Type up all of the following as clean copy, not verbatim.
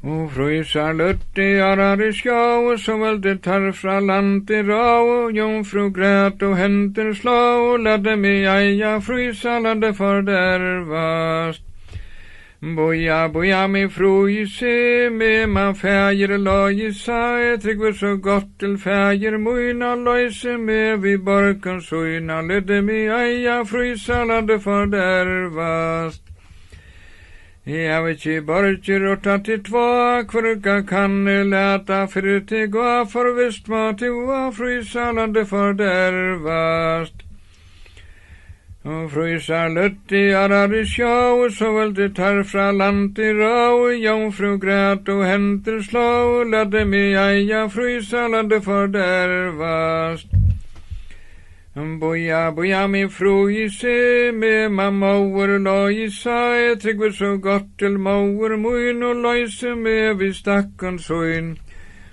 Och frysar lutti arar I skjå, och så välde tar fra land I rå, och jomfru grät och händer slå, och ladde mig eja frysa, ladde fördärvast. Boja mi fru I se, med man färger loj I sig, tryggver så gott till färger mojna lojse med vid borken sojna, ledde mig eja frysa, ladde fördärvast. Jag vet I borger och tatt I två, kvarka kan läta för till gå, för visst mat I oa frysa, ladde fördärvast. Och frysa lutti arar I skjå, och så välde tar fra land I rå, och jomfru grät och händer slå, och ladde mig eja frysa, ladde fördärvast. Boja min fru I se, med man moer loj I sig, tryggver så gott till moer mojn, och lojse med vid stacken sojn.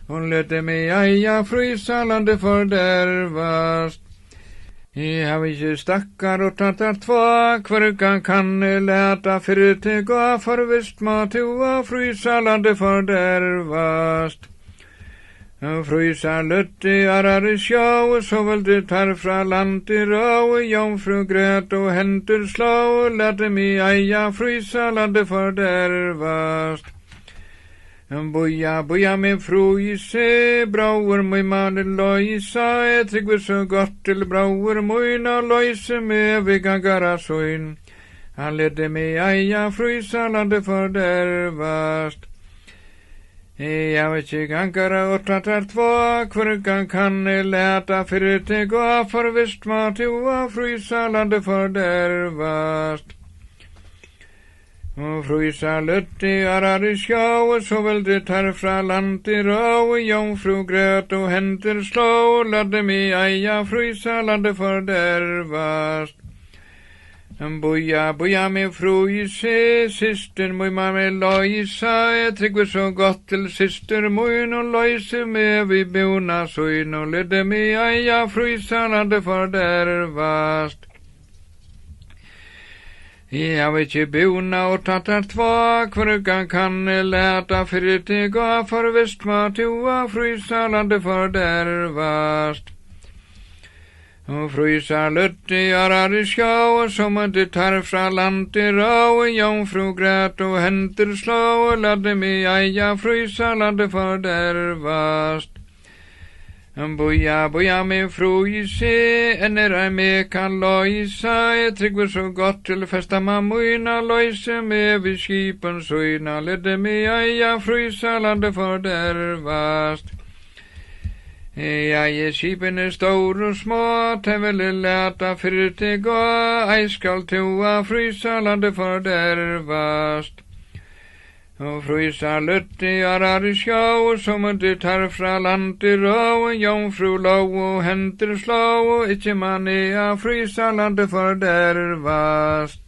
Hon ledde mig eja frysa, ladde fördärvast. Jag vet stackar och tattar två, kvarka kan läta för till gå, för visst mat oa frysa, ladde fördärvast. Frysa lutti arar I skjå, och så välde tar fra land I rå, och jomfru grät och händer slå, och ladde mig eja frysa, ladde fördärvast. Boja min fru I se, brauer moj man loj I sig, tryggver så gott till brauer mojna lojse med vid gangara sojn. Han ledde mig eja frysa, ladde fördärvast. Jag vet I gangara och tattar två, kvarkan kan läta för till gå, för visst mat oa frysa, ladde fördärvast. Och frysa lutti arar I skjå, och så välde tar fra land I rå, och jomfru grät och händer slå, och ladde mig eja frysa, ladde fördärvast. Boja min fru I se, syster moj mamma loj I sig, tryggver så gott till syster mojn, och lojse med vid bona sojn, och ledde mig eja frysa, ladde fördärvast. Jag vet I bona och tattar två, kvarka kan läta för till gå, för visst mat oa frysa, ladde fördärvast. Och frysa lutti arar I skjå, och som inte tar fra land I rå, och jomfru grät och händer slå, och ladde mig eja frysa, ladde fördärvast. Boja min fru I se, enär med kan loj I sig, tryggver så gott till fästa mammojna lojse med vid skipen sojna, ledde mig eja frysa, ladde fördärvast. Jag skipen stor och små, tävle läta för till gå, ej skall toa frysa, ladde fördärvast. Och frysa lutti arar I skjå, och som inte tar fra land I rå, och jomfru lov och händer slå, och icke man ea frysa, ladde fördärvast.